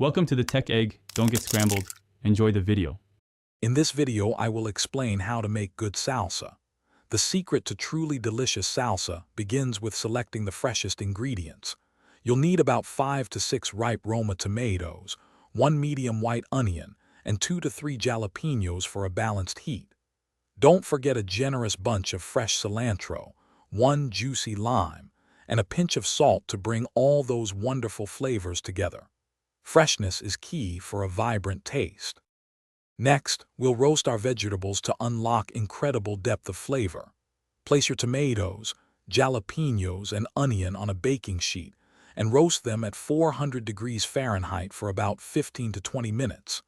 Welcome to the Tech Egg. Don't get scrambled. Enjoy the video. In this video, I will explain how to make good salsa. The secret to truly delicious salsa begins with selecting the freshest ingredients. You'll need about 5 to 6 ripe Roma tomatoes, 1 medium white onion, and 2 to 3 jalapenos for a balanced heat. Don't forget a generous bunch of fresh cilantro, 1 juicy lime, and a pinch of salt to bring all those wonderful flavors together. Freshness is key for a vibrant taste. Next, we'll roast our vegetables to unlock incredible depth of flavor. Place your tomatoes, jalapenos, and onion on a baking sheet and roast them at 400 degrees Fahrenheit for about 15 to 20 minutes.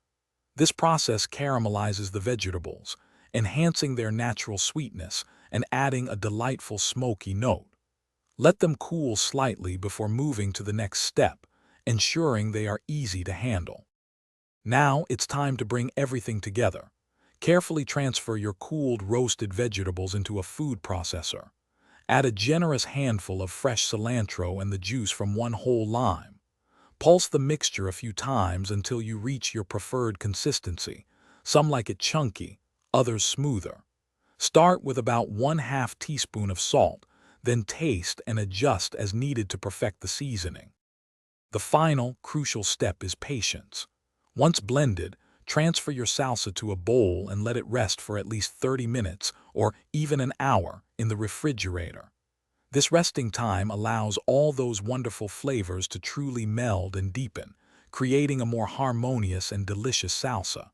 This process caramelizes the vegetables, enhancing their natural sweetness and adding a delightful smoky note. Let them cool slightly before moving to the next step, ensuring they are easy to handle. Now it's time to bring everything together. Carefully transfer your cooled roasted vegetables into a food processor. Add a generous handful of fresh cilantro and the juice from 1 whole lime. Pulse the mixture a few times until you reach your preferred consistency. Some like it chunky, others smoother. Start with about 1/2 teaspoon of salt, then taste and adjust as needed to perfect the seasoning. The final, crucial step is patience. Once blended, transfer your salsa to a bowl and let it rest for at least 30 minutes or even an hour in the refrigerator. This resting time allows all those wonderful flavors to truly meld and deepen, creating a more harmonious and delicious salsa.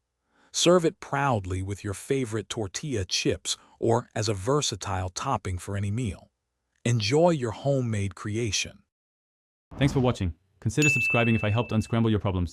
Serve it proudly with your favorite tortilla chips or as a versatile topping for any meal. Enjoy your homemade creation. Thanks for watching. Consider subscribing if I helped unscramble your problems.